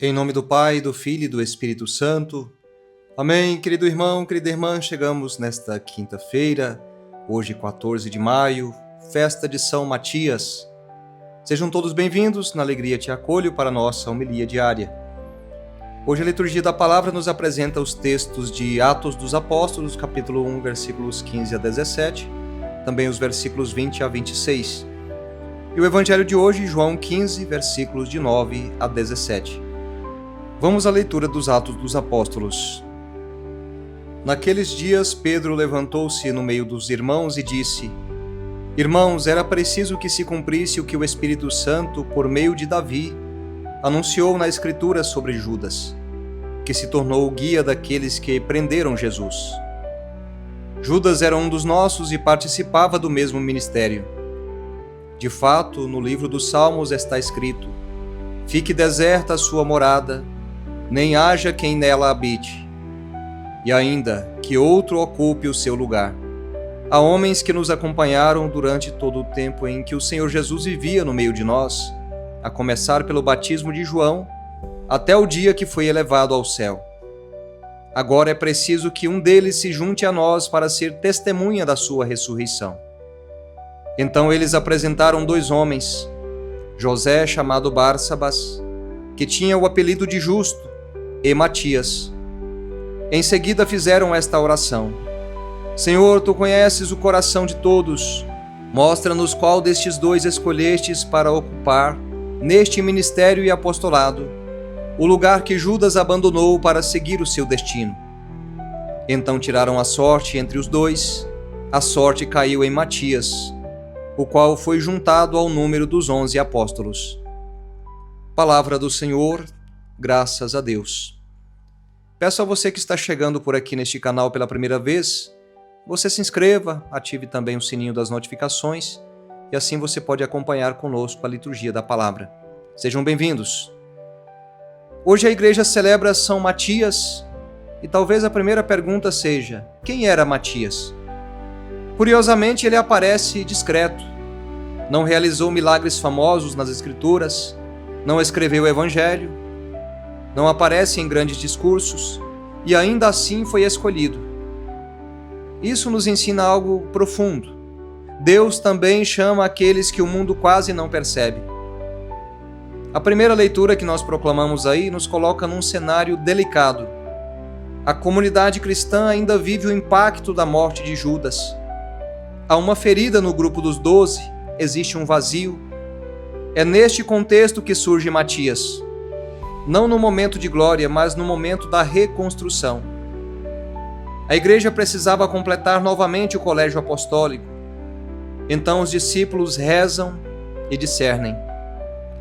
Em nome do Pai, do Filho e do Espírito Santo. Amém. Querido irmão, querida irmã, chegamos nesta quinta-feira, hoje 14 de maio, festa de São Matias. Sejam todos bem-vindos, na alegria te acolho para a nossa homilia diária. Hoje a liturgia da palavra nos apresenta os textos de Atos dos Apóstolos, capítulo 1, versículos 15 a 17, também os versículos 20 a 26. E o evangelho de hoje, João 15, versículos de 9 a 17. Vamos à leitura dos Atos dos Apóstolos. Naqueles dias, Pedro levantou-se no meio dos irmãos e disse: Irmãos, era preciso que se cumprisse o que o Espírito Santo, por meio de Davi, anunciou na Escritura sobre Judas, que se tornou o guia daqueles que prenderam Jesus. Judas era um dos nossos e participava do mesmo ministério. De fato, no livro dos Salmos está escrito: Fique deserta a sua morada, nem haja quem nela habite, e ainda que outro ocupe o seu lugar. Há homens que nos acompanharam durante todo o tempo em que o Senhor Jesus vivia no meio de nós, a começar pelo batismo de João, até o dia que foi elevado ao céu. Agora é preciso que um deles se junte a nós para ser testemunha da sua ressurreição. Então eles apresentaram 2 homens, José, chamado Barsabas, que tinha o apelido de Justo, e Matias. Em seguida fizeram esta oração: Senhor, tu conheces o coração de todos, mostra-nos qual destes 2 escolhestes para ocupar, neste ministério e apostolado, o lugar que Judas abandonou para seguir o seu destino. Então tiraram a sorte entre os 2, a sorte caiu em Matias, o qual foi juntado ao número dos 11 apóstolos. Palavra do Senhor, graças a Deus. Peço a você que está chegando por aqui neste canal pela primeira vez, você se inscreva, ative também o sininho das notificações e assim você pode acompanhar conosco a liturgia da palavra. Sejam bem-vindos. Hoje a igreja celebra São Matias e talvez a primeira pergunta seja: quem era Matias? Curiosamente, ele aparece discreto. Não realizou milagres famosos nas Escrituras, não escreveu o Evangelho, não aparece em grandes discursos e ainda assim foi escolhido. Isso nos ensina algo profundo. Deus também chama aqueles que o mundo quase não percebe. A primeira leitura que nós proclamamos aí nos coloca num cenário delicado. A comunidade cristã ainda vive o impacto da morte de Judas. Há uma ferida no grupo dos 12, existe um vazio. É neste contexto que surge Matias. Não no momento de glória, mas no momento da reconstrução. A igreja precisava completar novamente o colégio apostólico. Então os discípulos rezam e discernem.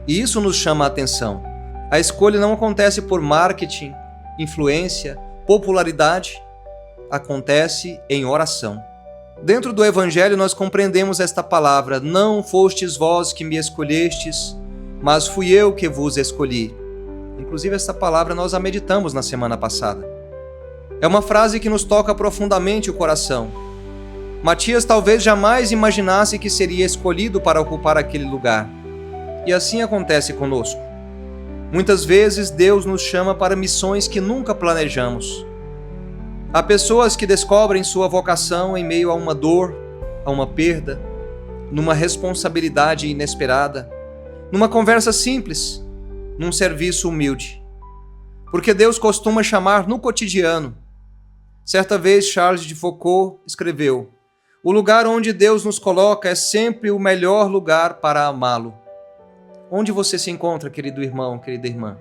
E isso nos chama a atenção. A escolha não acontece por marketing, influência, popularidade. Acontece em oração. Dentro do Evangelho nós compreendemos esta palavra: não fostes vós que me escolhestes, mas fui eu que vos escolhi. Inclusive esta palavra nós a meditamos na semana passada. É uma frase que nos toca profundamente o coração. Matias talvez jamais imaginasse que seria escolhido para ocupar aquele lugar. E assim acontece conosco. Muitas vezes Deus nos chama para missões que nunca planejamos. Há pessoas que descobrem sua vocação em meio a uma dor, a uma perda, numa responsabilidade inesperada, numa conversa simples, num serviço humilde. Porque Deus costuma chamar no cotidiano. Certa vez Charles de Foucault escreveu: o lugar onde Deus nos coloca é sempre o melhor lugar para amá-lo. Onde você se encontra, querido irmão, querida irmã?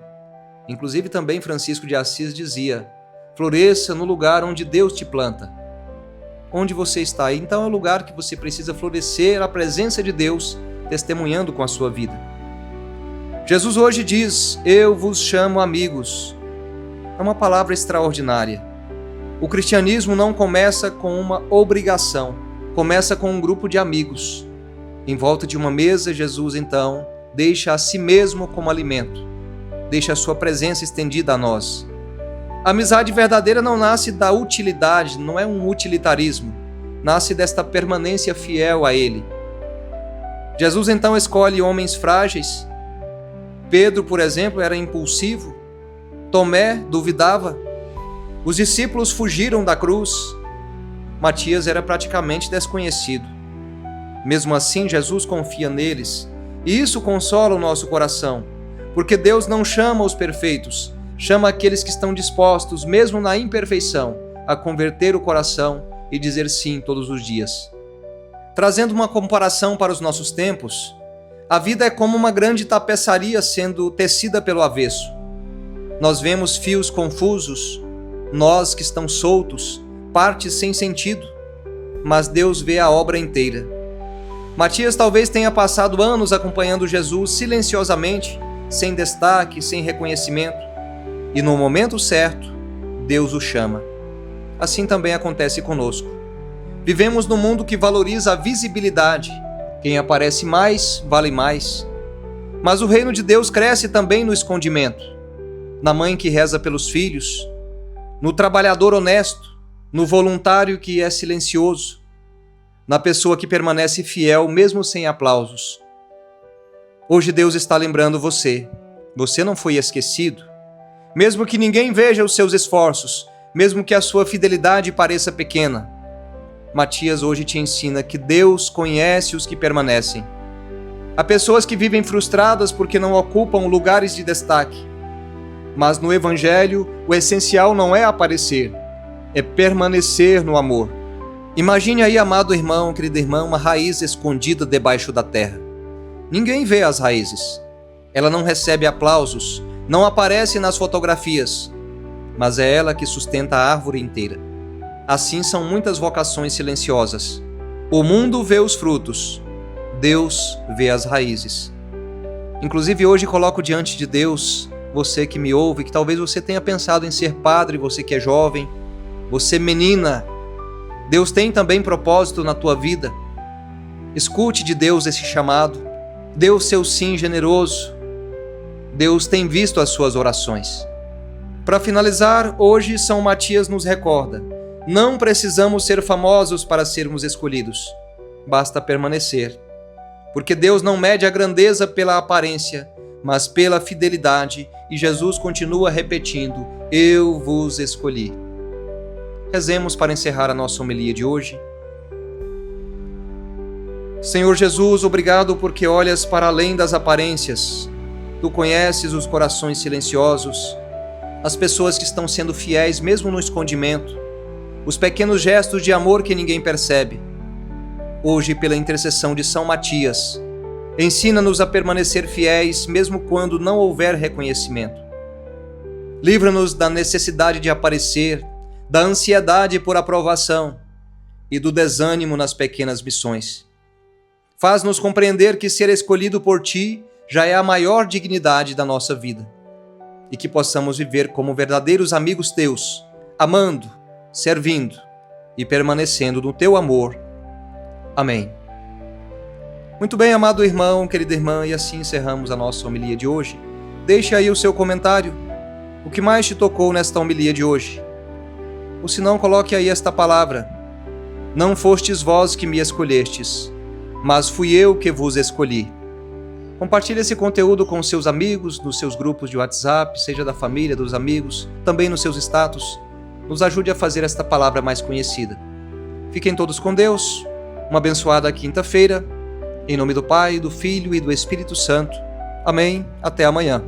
Inclusive também Francisco de Assis dizia: floresça no lugar onde Deus te planta. Onde você está, então é o lugar que você precisa florescer a presença de Deus, testemunhando com a sua vida. Jesus hoje diz: eu vos chamo amigos. É uma palavra extraordinária. O cristianismo não começa com uma obrigação, começa com um grupo de amigos. Em volta de uma mesa, Jesus então deixa a si mesmo como alimento, deixa a sua presença estendida a nós. A amizade verdadeira não nasce da utilidade, não é um utilitarismo, nasce desta permanência fiel a Ele. Jesus então escolhe homens frágeis. Pedro, por exemplo, era impulsivo, Tomé duvidava. Os discípulos fugiram da cruz. Matias era praticamente desconhecido. Mesmo assim, Jesus confia neles, e isso consola o nosso coração, porque Deus não chama os perfeitos, chama aqueles que estão dispostos, mesmo na imperfeição, a converter o coração e dizer sim todos os dias. Trazendo uma comparação para os nossos tempos, a vida é como uma grande tapeçaria sendo tecida pelo avesso. Nós vemos fios confusos, nós que estão soltos, partes sem sentido, mas Deus vê a obra inteira. Matias talvez tenha passado anos acompanhando Jesus silenciosamente, sem destaque, sem reconhecimento, e no momento certo, Deus o chama. Assim também acontece conosco. Vivemos num mundo que valoriza a visibilidade. Quem aparece mais, vale mais. Mas o reino de Deus cresce também no escondimento. Na mãe que reza pelos filhos, no trabalhador honesto, no voluntário que é silencioso, na pessoa que permanece fiel mesmo sem aplausos. Hoje Deus está lembrando você. Você não foi esquecido. Mesmo que ninguém veja os seus esforços, mesmo que a sua fidelidade pareça pequena, Matias hoje te ensina que Deus conhece os que permanecem. Há pessoas que vivem frustradas porque não ocupam lugares de destaque. Mas no Evangelho, o essencial não é aparecer, é permanecer no amor. Imagine aí, amado irmão, querida irmã, uma raiz escondida debaixo da terra. Ninguém vê as raízes. Ela não recebe aplausos, não aparece nas fotografias, mas é ela que sustenta a árvore inteira. Assim são muitas vocações silenciosas. O mundo vê os frutos, Deus vê as raízes. Inclusive hoje coloco diante de Deus você que me ouve, que talvez você tenha pensado em ser padre, você que é jovem, você menina. Deus tem também propósito na tua vida. Escute de Deus esse chamado. Dê o seu sim generoso. Deus tem visto as suas orações. Para finalizar, hoje São Matias nos recorda: não precisamos ser famosos para sermos escolhidos. Basta permanecer. Porque Deus não mede a grandeza pela aparência, mas pela fidelidade, e Jesus continua repetindo: eu vos escolhi. Rezemos para encerrar a nossa homilia de hoje. Senhor Jesus, obrigado porque olhas para além das aparências. Tu conheces os corações silenciosos, as pessoas que estão sendo fiéis mesmo no escondimento, os pequenos gestos de amor que ninguém percebe. Hoje, pela intercessão de São Matias, ensina-nos a permanecer fiéis mesmo quando não houver reconhecimento. Livra-nos da necessidade de aparecer, da ansiedade por aprovação e do desânimo nas pequenas missões. Faz-nos compreender que ser escolhido por Ti já é a maior dignidade da nossa vida e que possamos viver como verdadeiros amigos Teus, amando, servindo e permanecendo no Teu amor. Amém. Muito bem, amado irmão, querida irmã, e assim encerramos a nossa homilia de hoje. Deixe aí o seu comentário. O que mais te tocou nesta homilia de hoje? Ou se não, coloque aí esta palavra: não fostes vós que me escolhestes, mas fui eu que vos escolhi. Compartilhe esse conteúdo com seus amigos, nos seus grupos de WhatsApp, seja da família, dos amigos, também nos seus status. Nos ajude a fazer esta palavra mais conhecida. Fiquem todos com Deus. Uma abençoada quinta-feira. Em nome do Pai, do Filho e do Espírito Santo. Amém. Até amanhã.